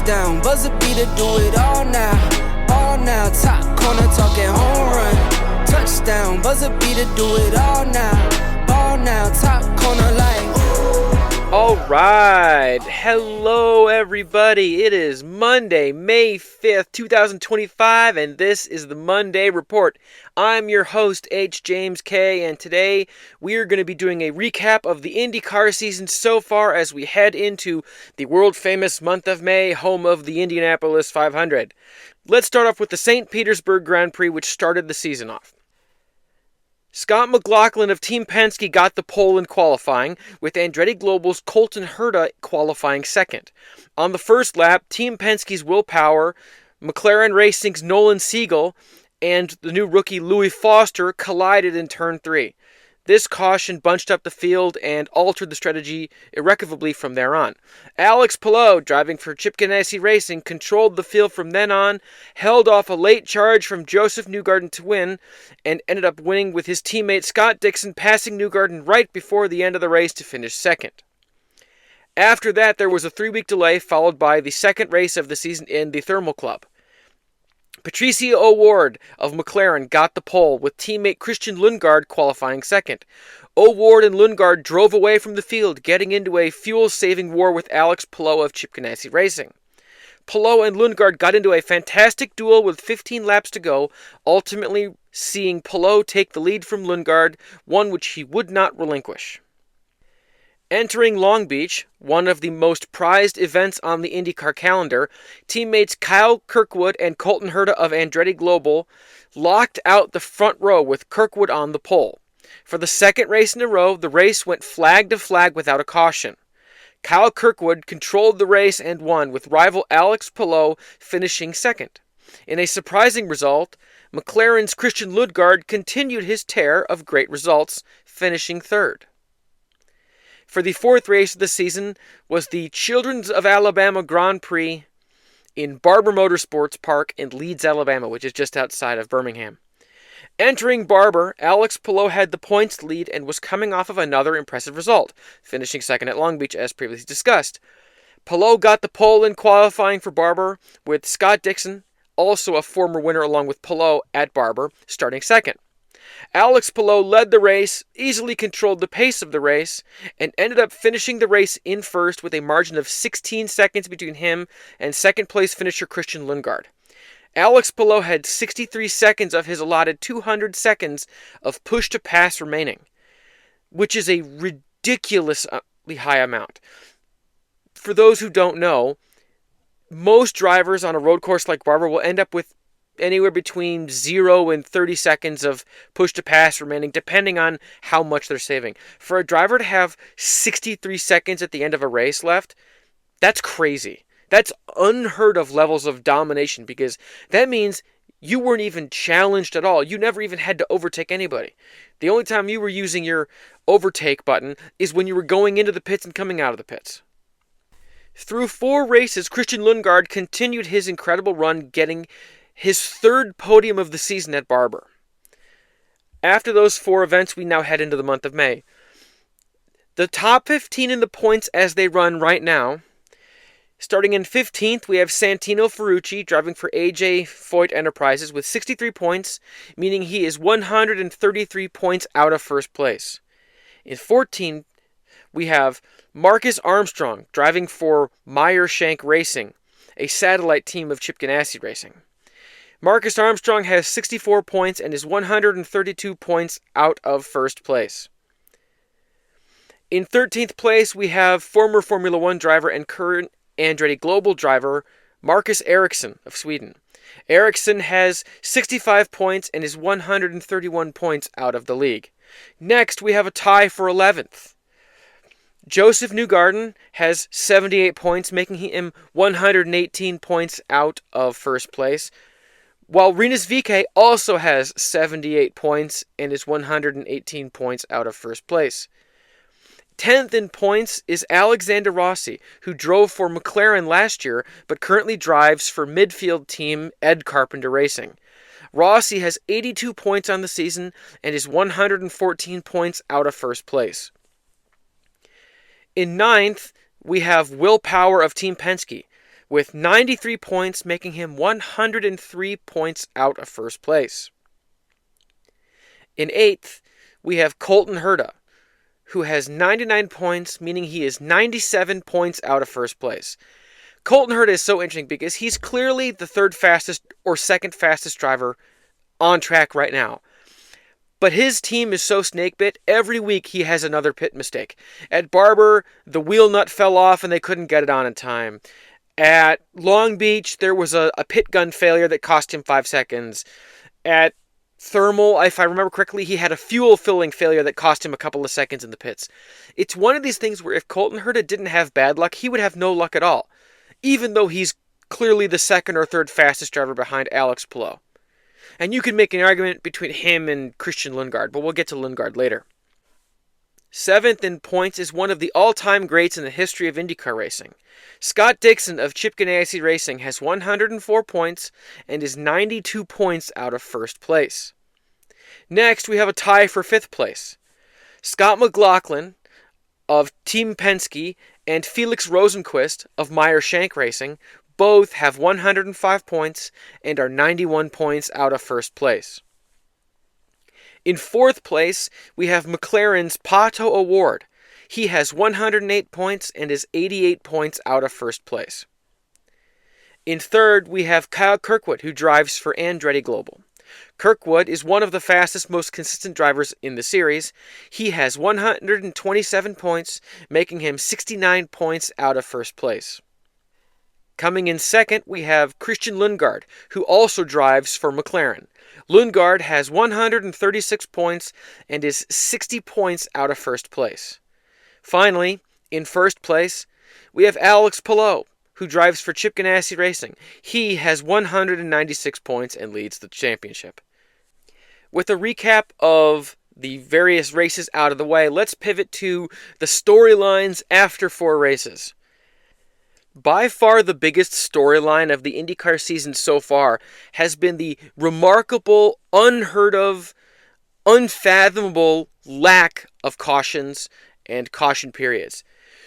Touchdown, buzzer beater, do it all now. All now, top corner talking home run. Touchdown, buzzer beater, do it all now. All now, top corner like ooh. All right. Hello, everybody. It is Monday, May 5th, 2025, and this is the Monday Report. I'm your host, H. James K., and today we are going to be doing a recap of the IndyCar season so far as we head into the world-famous month of May, home of the Indianapolis 500. Let's start off with the St. Petersburg Grand Prix, which started the season off. Scott McLaughlin of Team Penske got the pole in qualifying, with Andretti Global's Colton Herta qualifying second. On the first lap, Team Penske's Will Power, McLaren Racing's Nolan Siegel, and the new rookie Louis Foster collided in turn 3. This caution bunched up the field and altered the strategy irrevocably from there on. Alex Palou, driving for Chip Ganassi Racing, controlled the field from then on, held off a late charge from Joseph Newgarden to win, and ended up winning with his teammate Scott Dixon passing Newgarden right before the end of the race to finish second. After that, there was a 3-week delay, followed by the second race of the season in the Thermal Club. Patricio O'Ward of McLaren got the pole, with teammate Christian Lundgaard qualifying second. O'Ward and Lundgaard drove away from the field, getting into a fuel-saving war with Alex Palou of Chip Ganassi Racing. Palou and Lundgaard got into a fantastic duel with 15 laps to go, ultimately seeing Palou take the lead from Lundgaard, one which he would not relinquish. Entering Long Beach, one of the most prized events on the IndyCar calendar, teammates Kyle Kirkwood and Colton Herta of Andretti Global locked out the front row with Kirkwood on the pole. For the second race in a row, the race went flag to flag without a caution. Kyle Kirkwood controlled the race and won, with rival Alex Palou finishing second. In a surprising result, McLaren's Christian Lundgaard continued his tear of great results, finishing third. For the fourth race of the season was the Children's of Alabama Grand Prix in Barber Motorsports Park in Leeds, Alabama, which is just outside of Birmingham. Entering Barber, Alex Palou had the points lead and was coming off of another impressive result, finishing second at Long Beach as previously discussed. Palou got the pole in qualifying for Barber, with Scott Dixon, also a former winner along with Palou at Barber, starting second. Alex Palou led the race, easily controlled the pace of the race, and ended up finishing the race in first with a margin of 16 seconds between him and second-place finisher Christian Lundgaard. Alex Palou had 63 seconds of his allotted 200 seconds of push-to-pass remaining, which is a ridiculously high amount. For those who don't know, most drivers on a road course like Barber will end up with anywhere between 0 and 30 seconds of push-to-pass remaining, depending on how much they're saving. For a driver to have 63 seconds at the end of a race left, that's crazy. That's unheard of levels of domination, because that means you weren't even challenged at all. You never even had to overtake anybody. The only time you were using your overtake button is when you were going into the pits and coming out of the pits. Through 4 races, Christian Lundgaard continued his incredible run, getting his third podium of the season at Barber. After those 4 events, we now head into the month of May. The top 15 in the points as they run right now. Starting in 15th, we have Santino Ferrucci driving for AJ Foyt Enterprises with 63 points, meaning he is 133 points out of first place. In 14th, we have Marcus Armstrong driving for Meyer Shank Racing, a satellite team of Chip Ganassi Racing. Marcus Armstrong has 64 points and is 132 points out of first place. In 13th place, we have former Formula One driver and current Andretti Global driver Marcus Ericsson of Sweden. Ericsson has 65 points and is 131 points out of the league. Next, we have a tie for 11th. Joseph Newgarden has 78 points, making him 118 points out of first place, while Rinus VeeKay also has 78 points and is 118 points out of first place. 10th in points is Alexander Rossi, who drove for McLaren last year but currently drives for midfield team Ed Carpenter Racing. Rossi has 82 points on the season and is 114 points out of first place. In 9th, we have Will Power of Team Penske with 93 points, making him 103 points out of first place. In 8th, we have Colton Herta, who has 99 points, meaning he is 97 points out of first place. Colton Herta is so interesting because he's clearly the third fastest or second fastest driver on track right now. But his team is so snake-bit, every week he has another pit mistake. At Barber, the wheel nut fell off and they couldn't get it on in time. At Long Beach, there was a pit gun failure that cost him 5 seconds. At Thermal, if I remember correctly, he had a fuel filling failure that cost him a couple of seconds in the pits. It's one of these things where if Colton Herta didn't have bad luck, he would have no luck at all, even though he's clearly the second or third fastest driver behind Alex Palou. And you can make an argument between him and Christian Lundgaard, but we'll get to Lundgaard later. 7th in points is one of the all-time greats in the history of IndyCar racing. Scott Dixon of Chip Ganassi Racing has 104 points and is 92 points out of first place. Next, we have a tie for 5th place. Scott McLaughlin of Team Penske and Felix Rosenqvist of Meyer Shank Racing both have 105 points and are 91 points out of first place. In 4th place, we have McLaren's Pato O'Ward. He has 108 points and is 88 points out of first place. In 3rd, we have Kyle Kirkwood, who drives for Andretti Global. Kirkwood is one of the fastest, most consistent drivers in the series. He has 127 points, making him 69 points out of first place. Coming in 2nd, we have Christian Lundgaard, who also drives for McLaren. Lundgaard has 136 points and is 60 points out of first place. Finally, in 1st place, we have Alex Palou, who drives for Chip Ganassi Racing. He has 196 points and leads the championship. With a recap of the various races out of the way, let's pivot to the storylines after 4 races. By far the biggest storyline of the IndyCar season so far has been the remarkable, unheard of, unfathomable lack of cautions and caution periods.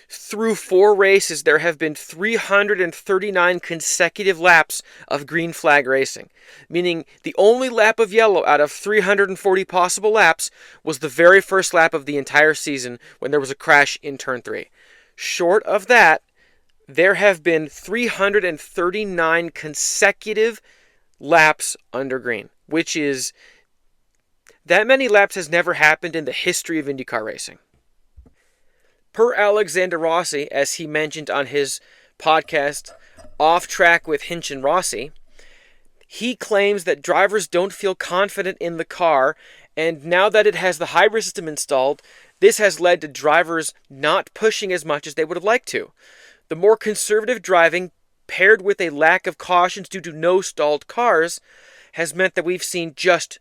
Through 4 races, there have been 339 consecutive laps of green flag racing, meaning the only lap of yellow out of 340 possible laps was the very first lap of the entire season when there was a crash in turn 3. Short of that, there have been 339 consecutive laps under green, which is, that many laps has never happened in the history of IndyCar racing. Per Alexander Rossi, as he mentioned on his podcast, Off Track with Hinch and Rossi, he claims that drivers don't feel confident in the car, and now that it has the hybrid system installed, this has led to drivers not pushing as much as they would have liked to. The more conservative driving, paired with a lack of cautions due to no stalled cars, has meant that we've seen just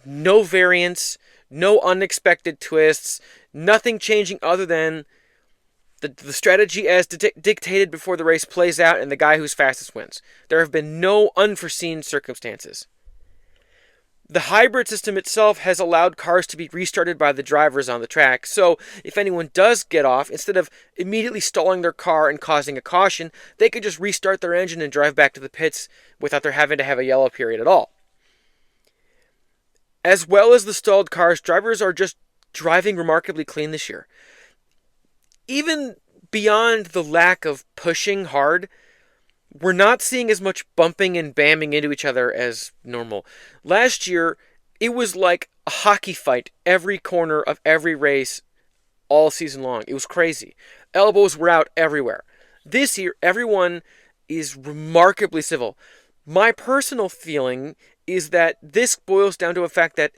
no variance, no unexpected twists, nothing changing other than the strategy as dictated before the race plays out and the guy who's fastest wins. There have been no unforeseen circumstances. The hybrid system itself has allowed cars to be restarted by the drivers on the track, so if anyone does get off, instead of immediately stalling their car and causing a caution, they could just restart their engine and drive back to the pits without their having to have a yellow period at all. As well as the stalled cars, drivers are just driving remarkably clean this year. Even beyond the lack of pushing hard, we're not seeing as much bumping and bamming into each other as normal. Last year, it was like a hockey fight every corner of every race all season long. It was crazy. Elbows were out everywhere. This year, everyone is remarkably civil. My personal feeling is that this boils down to a fact that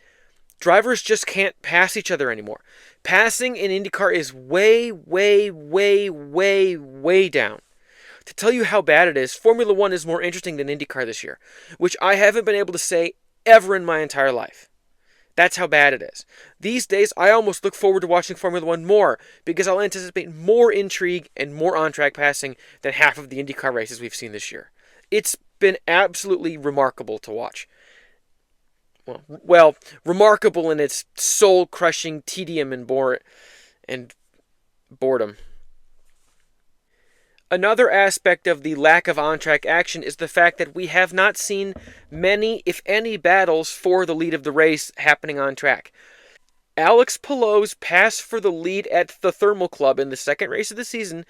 drivers just can't pass each other anymore. Passing in IndyCar is way, way, way, way, way down. To tell you how bad it is, Formula 1 is more interesting than IndyCar this year, which I haven't been able to say ever in my entire life. That's how bad it is. These days, I almost look forward to watching Formula 1 more because I'll anticipate more intrigue and more on-track passing than half of the IndyCar races we've seen this year. It's been absolutely remarkable to watch. Well, remarkable in its soul-crushing tedium and boredom. Another aspect of the lack of on-track action is the fact that we have not seen many, if any, battles for the lead of the race happening on track. Alex Palou's pass for the lead at the Thermal Club in the second race of the season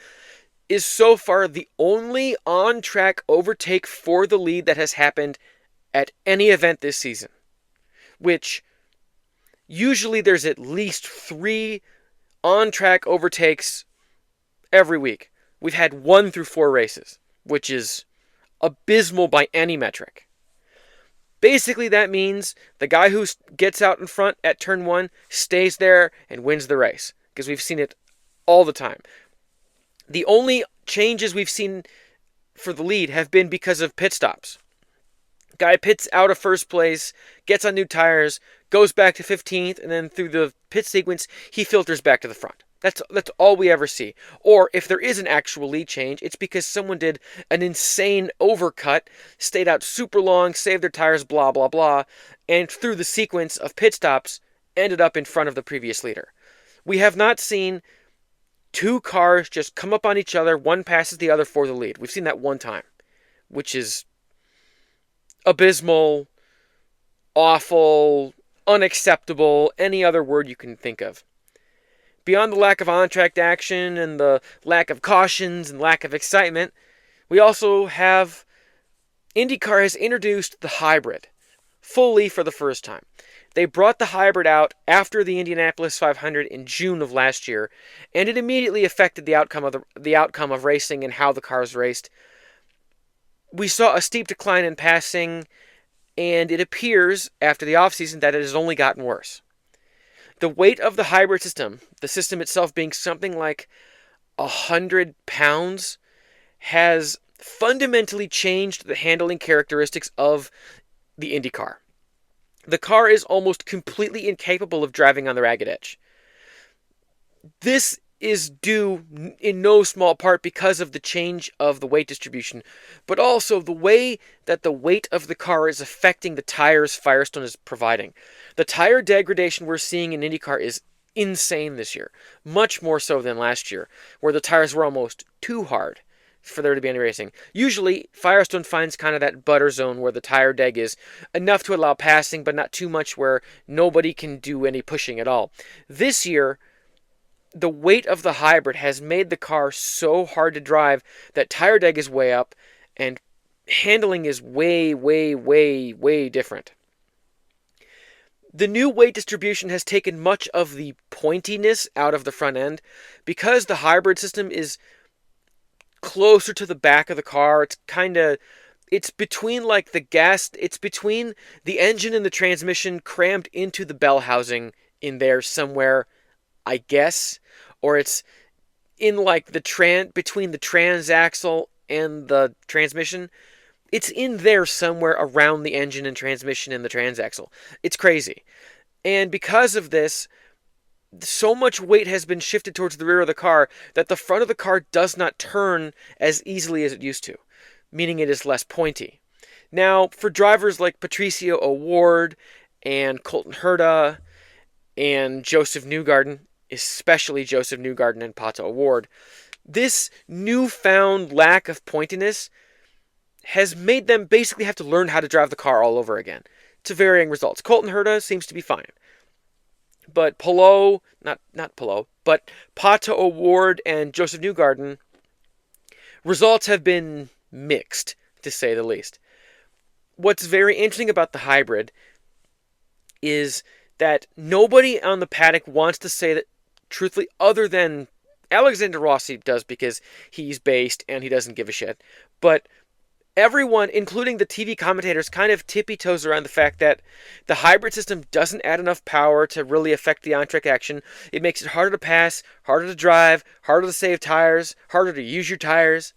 is so far the only on-track overtake for the lead that has happened at any event this season, which usually there's at least 3 on-track overtakes every week. We've had 1 through 4 races, which is abysmal by any metric. Basically, that means the guy who gets out in front at turn 1 stays there and wins the race, because we've seen it all the time. The only changes we've seen for the lead have been because of pit stops. Guy pits out of first place, gets on new tires, goes back to 15th, and then through the pit sequence, he filters back to the front. That's all we ever see. Or if there is an actual lead change, it's because someone did an insane overcut, stayed out super long, saved their tires, blah, blah, blah, and through the sequence of pit stops, ended up in front of the previous leader. We have not seen 2 cars just come up on each other, one passes the other for the lead. We've seen that one time, which is abysmal, awful, unacceptable, any other word you can think of. Beyond the lack of on-track action and the lack of cautions and lack of excitement, we also have IndyCar has introduced the hybrid fully for the first time. They brought the hybrid out after the Indianapolis 500 in June of last year, and it immediately affected the outcome of racing and how the cars raced. We saw a steep decline in passing, and it appears after the offseason that it has only gotten worse. The weight of the hybrid system, the system itself being something like 100 pounds, has fundamentally changed the handling characteristics of the Indy car. The car is almost completely incapable of driving on the ragged edge. This is due in no small part because of the change of the weight distribution, but also the way that the weight of the car is affecting the tires Firestone is providing. The tire degradation we're seeing in IndyCar is insane this year, much more so than last year, where the tires were almost too hard for there to be any racing. Usually, Firestone finds kind of that butter zone where the tire deg is enough to allow passing, but not too much where nobody can do any pushing at all. This year, the weight of the hybrid has made the car so hard to drive that tire deg is way up and handling is way, way, way, way different. The new weight distribution has taken much of the pointiness out of the front end. Because the hybrid system is closer to the back of the car, it's between it's between the engine and the transmission crammed into the bell housing in there somewhere, I guess, or it's in between the transaxle and the transmission. It's in there somewhere around the engine and transmission and the transaxle. It's crazy. And because of this, so much weight has been shifted towards the rear of the car that the front of the car does not turn as easily as it used to, meaning it is less pointy. Now, for drivers like Patricio O'Ward and Colton Herta and Joseph Newgarden, especially Joseph Newgarden and Pato O'Ward, this newfound lack of pointiness has made them basically have to learn how to drive the car all over again, to varying results. Colton Herta seems to be fine. But Pato O'Ward and Joseph Newgarden, results have been mixed, to say the least. What's very interesting about the hybrid is that nobody on the paddock wants to say that, truthfully, other than Alexander Rossi does because he's based and he doesn't give a shit. But everyone, including the TV commentators, kind of tippy-toes around the fact that the hybrid system doesn't add enough power to really affect the on-track action. It makes it harder to pass, harder to drive, harder to save tires, harder to use your tires.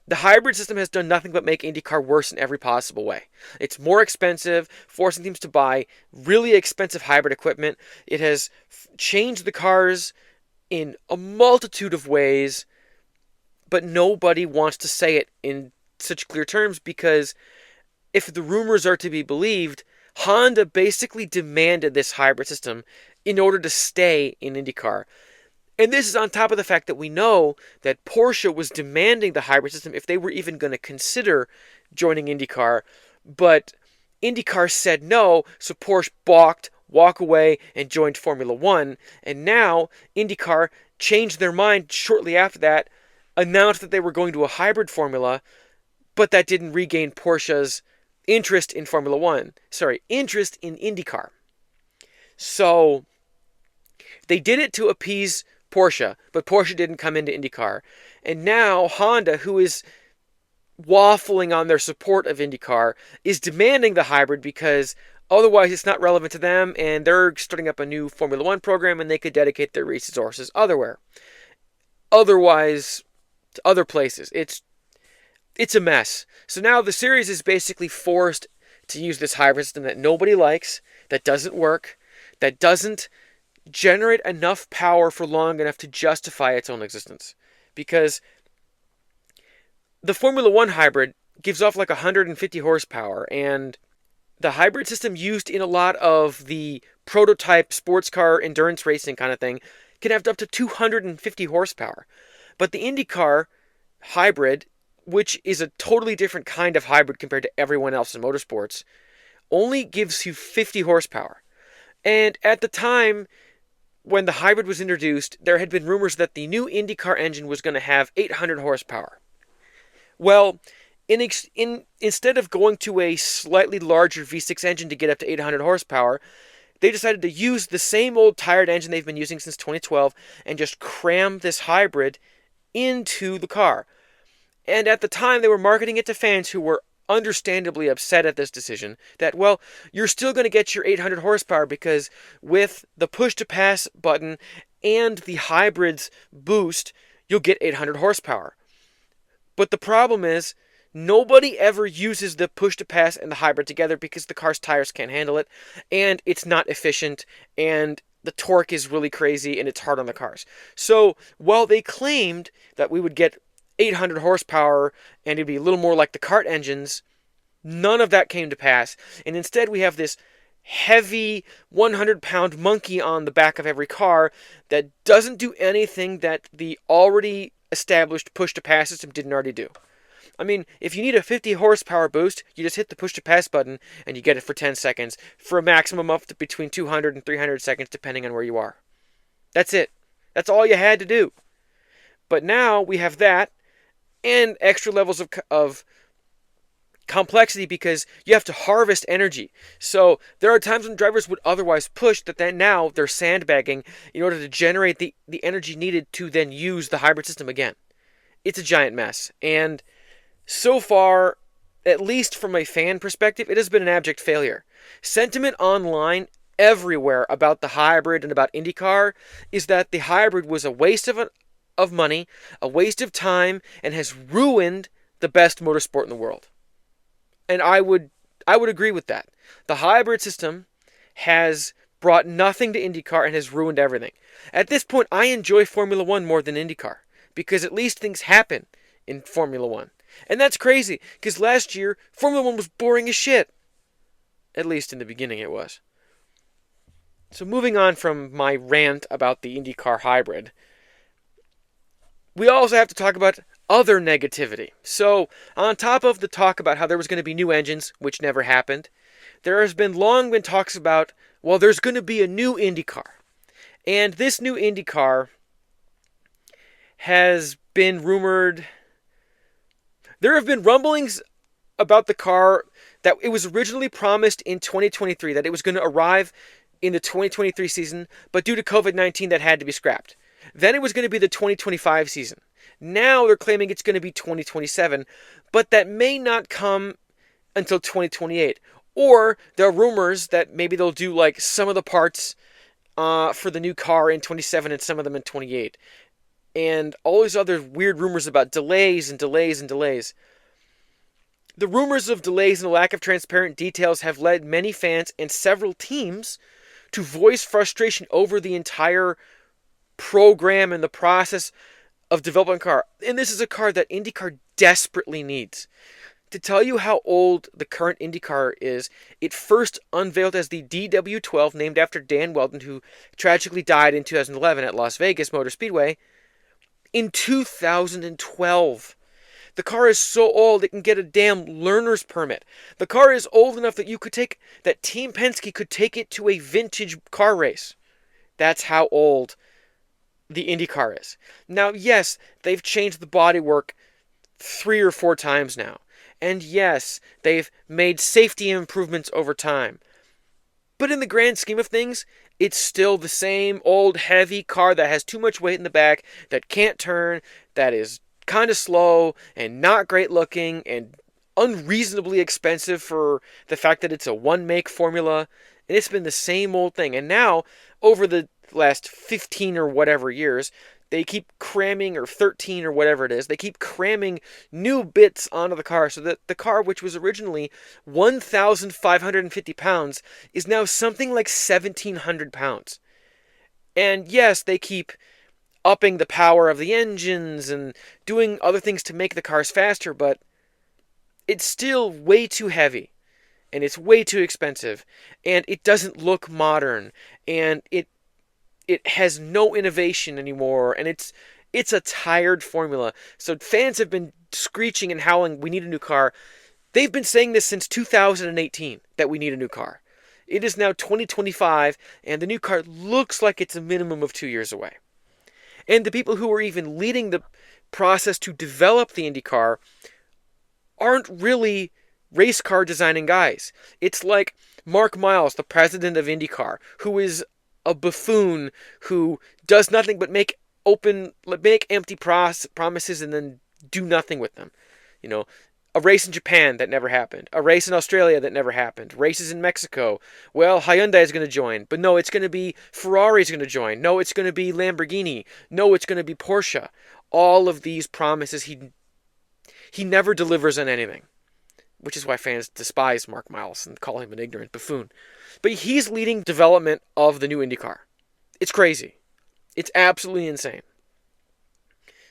The hybrid system has done nothing but make IndyCar worse in every possible way. It's more expensive, forcing teams to buy really expensive hybrid equipment. It has changed the cars in a multitude of ways, but nobody wants to say it in such clear terms because if the rumors are to be believed, Honda basically demanded this hybrid system in order to stay in IndyCar. And this is on top of the fact that we know that Porsche was demanding the hybrid system if they were even going to consider joining IndyCar. But IndyCar said no, so Porsche balked, walked away, and joined Formula One. And now IndyCar changed their mind shortly after that, announced that they were going to a hybrid formula, but that didn't regain Porsche's interest in Formula One. Interest in IndyCar. So they did it to appease Porsche, but Porsche didn't come into IndyCar. And now Honda, who is waffling on their support of IndyCar, is demanding the hybrid because otherwise it's not relevant to them, and they're starting up a new Formula One program and they could dedicate their resources otherwise to other places. It's a mess. So now the series is basically forced to use this hybrid system that nobody likes, that doesn't work, that doesn't generate enough power for long enough to justify its own existence. Because the Formula One hybrid gives off like 150 horsepower, and the hybrid system used in a lot of the prototype sports car endurance racing kind of thing can have up to 250 horsepower. But the IndyCar hybrid, which is a totally different kind of hybrid compared to everyone else in motorsports, only gives you 50 horsepower. And at the time when the hybrid was introduced, there had been rumors that the new IndyCar engine was going to have 800 horsepower. Well, instead of going to a slightly larger V6 engine to get up to 800 horsepower, they decided to use the same old tired engine they've been using since 2012 and just cram this hybrid into the car. And at the time, they were marketing it to fans who were understandably upset at this decision that, well, you're still going to get your 800 horsepower because with the push-to-pass button and the hybrid's boost, you'll get 800 horsepower. But the problem is, nobody ever uses the push-to-pass and the hybrid together because the car's tires can't handle it, and it's not efficient, and the torque is really crazy, and it's hard on the cars. So while they claimed that we would get 800 horsepower and it'd be a little more like the kart engines, none of that came to pass. And instead we have this heavy 100-pound monkey on the back of every car that doesn't do anything that the already established push-to-pass system didn't already do. I mean, if you need a 50 horsepower boost, you just hit the push-to-pass button and you get it for 10 seconds for a maximum up to between 200 and 300 seconds depending on where you are. That's it. That's all you had to do. But now we have that and extra levels of complexity because you have to harvest energy. So there are times when drivers would otherwise push that then now they're sandbagging in order to generate the energy needed to then use the hybrid system again. It's a giant mess. And so far, at least from a fan perspective, it has been an abject failure. Sentiment online everywhere about the hybrid and about IndyCar is that the hybrid was a waste of money, a waste of time, and has ruined the best motorsport in the world. And I would agree with that. The hybrid system has brought nothing to IndyCar and has ruined everything. At this point, I enjoy Formula One more than IndyCar because at least things happen in Formula One. And that's crazy because last year, Formula One was boring as shit. At least in the beginning it was. So moving on from my rant about the IndyCar hybrid, we also have to talk about other negativity. So, on top of the talk about how there was going to be new engines, which never happened, there has been long been talks about, well, there's going to be a new IndyCar. And this new IndyCar has been rumored. There have been rumblings about the car that it was originally promised in 2023, that it was going to arrive in the 2023 season, but due to COVID-19 that had to be scrapped. Then it was going to be the 2025 season. Now they're claiming it's going to be 2027, but that may not come until 2028. Or there are rumors that maybe they'll do like some of the parts for the new car in 27 and some of them in 28. And all these other weird rumors about delays and delays and delays. The rumors of delays and the lack of transparent details have led many fans and several teams to voice frustration over the entire program and the process of developing a car. And this is a car that IndyCar desperately needs. To tell you how old the current IndyCar is, it first unveiled as the DW12, named after Dan Weldon, who tragically died in 2011 at Las Vegas Motor Speedway, in 2012. The car is so old it can get a damn learner's permit. The car is old enough that Team Penske could take it to a vintage car race. That's how old the IndyCar is. Now, yes, they've changed the bodywork 3 or 4 times now. And yes, they've made safety improvements over time. But in the grand scheme of things, it's still the same old heavy car that has too much weight in the back, that can't turn, that is kind of slow and not great looking and unreasonably expensive for the fact that it's a one-make formula. And it's been the same old thing. And now, over the last 15 or whatever years, they keep cramming, or 13 or whatever it is, they keep cramming new bits onto the car so that the car, which was originally 1,550 pounds, is now something like 1,700 pounds. And yes, they keep upping the power of the engines and doing other things to make the cars faster, but it's still way too heavy, and it's way too expensive, and it doesn't look modern, and it has no innovation anymore, and it's a tired formula. So fans have been screeching and howling, we need a new car. They've been saying this since 2018, that we need a new car. It is now 2025, and the new car looks like it's a minimum of 2 years away. And the people who are even leading the process to develop the IndyCar aren't really race car designing guys. It's like Mark Miles, the president of IndyCar, who is a buffoon who does nothing but make empty promises and then do nothing with them. You know, a race in Japan that never happened, a race in Australia that never happened, races in Mexico. Well, Hyundai is going to join, but no, it's going to be Ferrari's going to join. No, it's going to be Lamborghini. No, it's going to be Porsche. All of these promises, he never delivers on anything, which is why fans despise Mark Miles and call him an ignorant buffoon. But he's leading development of the new IndyCar. It's crazy. It's absolutely insane.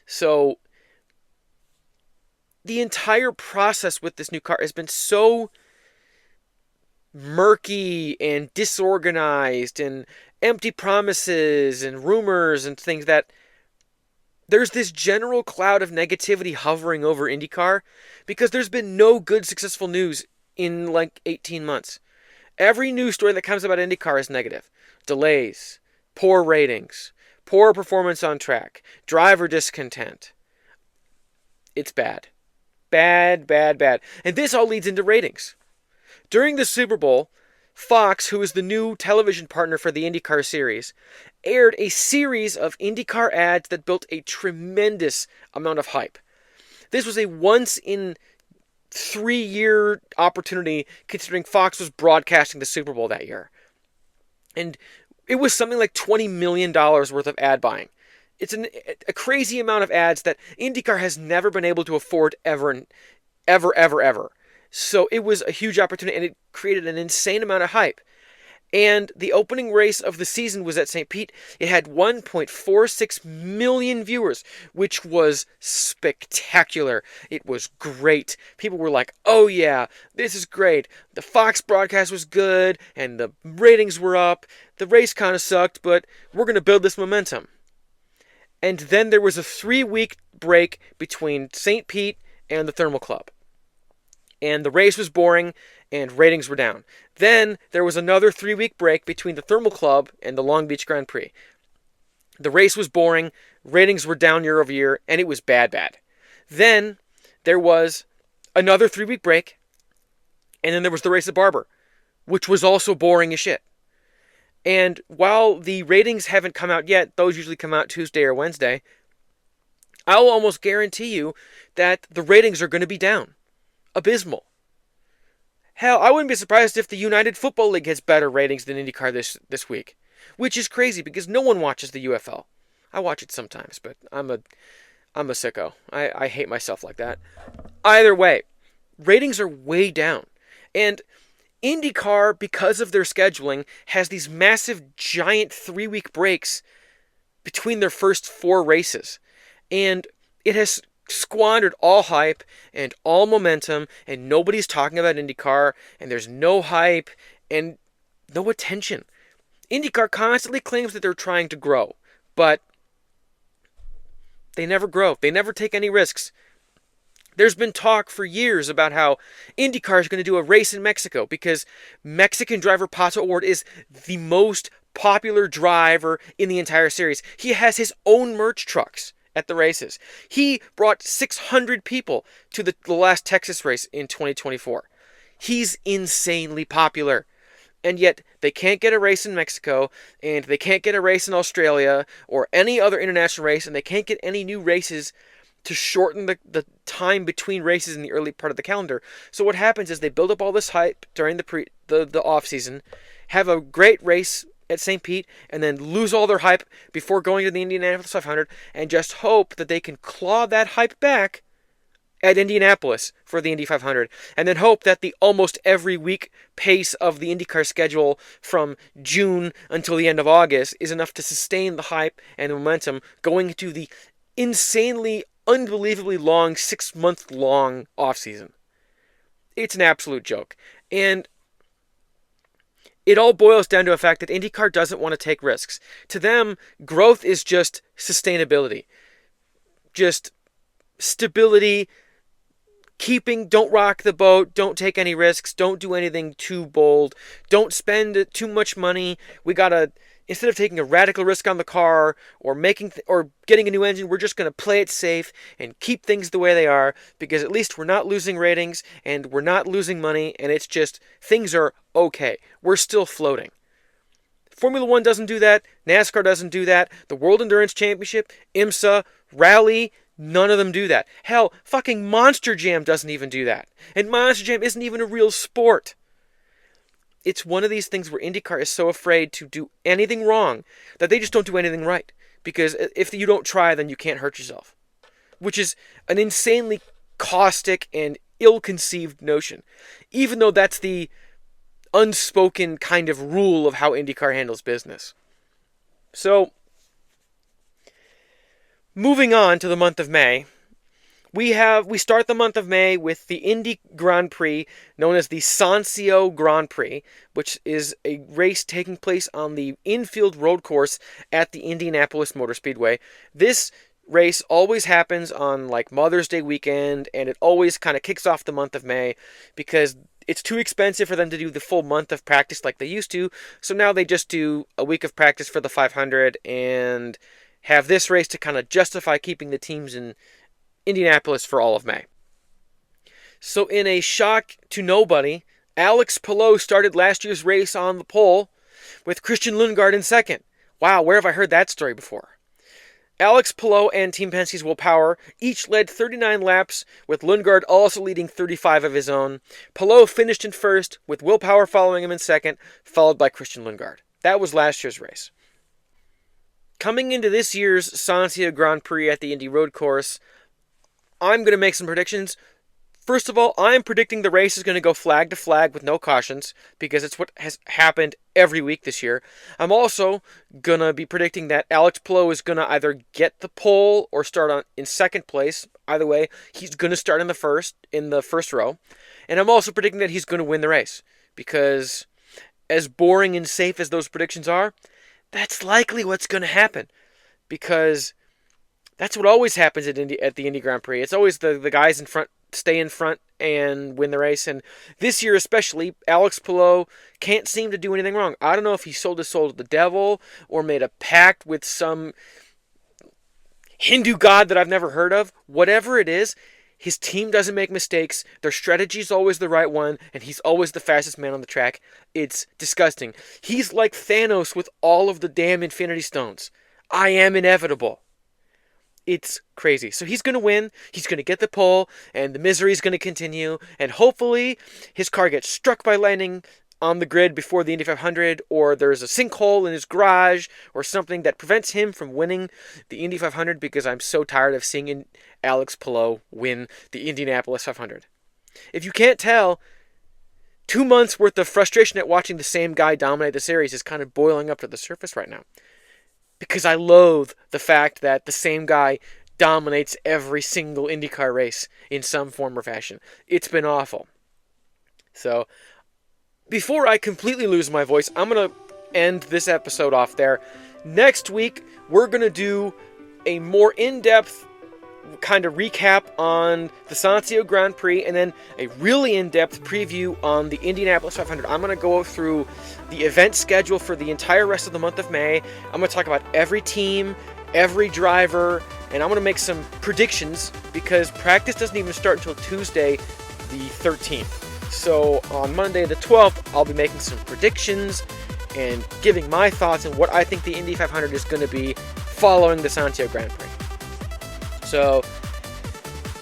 So, the entire process with this new car has been so murky and disorganized and empty promises and rumors and things that there's this general cloud of negativity hovering over IndyCar because there's been no good successful news in like 18 months. Every news story that comes about IndyCar is negative. Delays, poor ratings, poor performance on track, driver discontent. It's bad. Bad, bad, bad. And this all leads into ratings. During the Super Bowl, Fox, who is the new television partner for the IndyCar series, aired a series of IndyCar ads that built a tremendous amount of hype. This was a once-in-3-year opportunity, considering Fox was broadcasting the Super Bowl that year. And it was something like $20 million worth of ad buying. It's a crazy amount of ads that IndyCar has never been able to afford ever. So it was a huge opportunity, and it created an insane amount of hype. And the opening race of the season was at St. Pete. It had 1.46 million viewers, which was spectacular. It was great. People were like, oh yeah, this is great. The Fox broadcast was good, and the ratings were up. The race kind of sucked, but we're going to build this momentum. And then there was a 3-week break between St. Pete and the Thermal Club. And the race was boring, and ratings were down. Then there was another 3-week break between the Thermal Club and the Long Beach Grand Prix. The race was boring, ratings were down year over year, and it was bad. Then there was another 3-week break, and then there was the race at Barber, which was also boring as shit. And while the ratings haven't come out yet, those usually come out Tuesday or Wednesday, I'll almost guarantee you that the ratings are going to be down. Abysmal. Hell, I wouldn't be surprised if the United Football League has better ratings than IndyCar this week, which is crazy because no one watches the UFL. I watch it sometimes, but I'm a sicko. I hate myself like that. Either way, ratings are way down. And IndyCar, because of their scheduling, has these massive, giant 3-week breaks between their first 4 races. And it has squandered all hype and all momentum, and nobody's talking about IndyCar, and there's no hype and no attention. IndyCar constantly claims that they're trying to grow, but they never grow. They never take any risks. There's been talk for years about how IndyCar is going to do a race in Mexico because Mexican driver Pato O'Ward is the most popular driver in the entire series. He has his own merch trucks at the races. He brought 600 people to the last Texas race in 2024. He's insanely popular. And yet they can't get a race in Mexico, and they can't get a race in Australia or any other international race, and they can't get any new races to shorten the time between races in the early part of the calendar. So what happens is they build up all this hype during the off season, have a great race at St. Pete, and then lose all their hype before going to the Indianapolis 500, and just hope that they can claw that hype back at Indianapolis for the Indy 500, and then hope that the almost every week pace of the IndyCar schedule from June until the end of August is enough to sustain the hype and the momentum going into the insanely, unbelievably long 6-month-long offseason. It's an absolute joke. And it all boils down to the fact that IndyCar doesn't want to take risks. To them, growth is just sustainability. Just stability, don't rock the boat, don't take any risks, don't do anything too bold, don't spend too much money. Instead of taking a radical risk on the car or getting a new engine, we're just going to play it safe and keep things the way they are, because at least we're not losing ratings and we're not losing money, and it's just things are okay. We're still floating. Formula One doesn't do that. NASCAR doesn't do that. The World Endurance Championship, IMSA, Rally, none of them do that. Hell, fucking Monster Jam doesn't even do that. And Monster Jam isn't even a real sport. It's one of these things where IndyCar is so afraid to do anything wrong that they just don't do anything right. Because if you don't try, then you can't hurt yourself. Which is an insanely caustic and ill-conceived notion. Even though that's the unspoken kind of rule of how IndyCar handles business. So, moving on to the month of May, we start the month of May with the Indy Grand Prix, known as the Sancio Grand Prix, which is a race taking place on the infield road course at the Indianapolis Motor Speedway. This race always happens on like Mother's Day weekend, and it always kind of kicks off the month of May because it's too expensive for them to do the full month of practice like they used to. So now they just do a week of practice for the 500 and have this race to kind of justify keeping the teams in Indianapolis for all of May. So in a shock to nobody, Alex Palou started last year's race on the pole with Christian Lundgaard in second. Wow, where have I heard that story before? Alex Palou and Team Penske's Will Power each led 39 laps, with Lundgaard also leading 35 of his own. Palou finished in first, with Will Power following him in second, followed by Christian Lundgaard. That was last year's race. Coming into this year's Sancio Grand Prix at the Indy Road Course, I'm going to make some predictions. First of all, I'm predicting the race is going to go flag to flag with no cautions, because it's what has happened every week this year. I'm also going to be predicting that Alex Palou is going to either get the pole or start in second place. Either way, he's going to start in the first row. And I'm also predicting that he's going to win the race, because as boring and safe as those predictions are, that's likely what's going to happen, because that's what always happens at the Indy Grand Prix. It's always the guys in front stay in front and win the race. And this year especially, Alex Palou can't seem to do anything wrong. I don't know if he sold his soul to the devil or made a pact with some Hindu god that I've never heard of. Whatever it is, his team doesn't make mistakes. Their strategy is always the right one, and he's always the fastest man on the track. It's disgusting. He's like Thanos with all of the damn Infinity Stones. I am inevitable. It's crazy. So he's going to win, he's going to get the pole, and the misery is going to continue, and hopefully his car gets struck by lightning on the grid before the Indy 500, or there's a sinkhole in his garage, or something that prevents him from winning the Indy 500, because I'm so tired of seeing Alex Palou win the Indianapolis 500. If you can't tell, 2 months worth of frustration at watching the same guy dominate the series is kind of boiling up to the surface right now. Because I loathe the fact that the same guy dominates every single IndyCar race in some form or fashion. It's been awful. So, before I completely lose my voice, I'm going to end this episode off there. Next week, we're going to do a more in-depth kind of recap on the Sancio Grand Prix, and then a really in-depth preview on the Indianapolis 500. I'm going to go through the event schedule for the entire rest of the month of May. I'm going to talk about every team, every driver, and I'm going to make some predictions because practice doesn't even start until Tuesday the 13th. So on Monday the 12th, I'll be making some predictions and giving my thoughts on what I think the Indy 500 is going to be following the Sancio Grand Prix. So,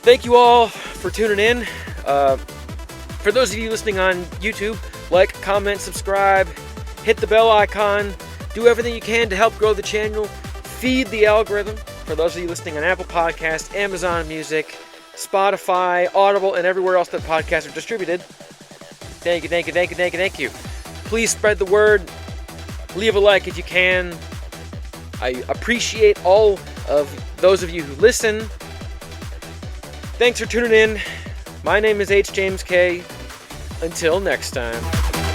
thank you all for tuning in. For those of you listening on YouTube, like, comment, subscribe, hit the bell icon, do everything you can to help grow the channel, feed the algorithm. For those of you listening on Apple Podcasts, Amazon Music, Spotify, Audible, and everywhere else that podcasts are distributed, thank you. Please spread the word. Leave a like if you can. I appreciate all of those of you who listen. Thanks for tuning in. My name is H. James K. Until next time.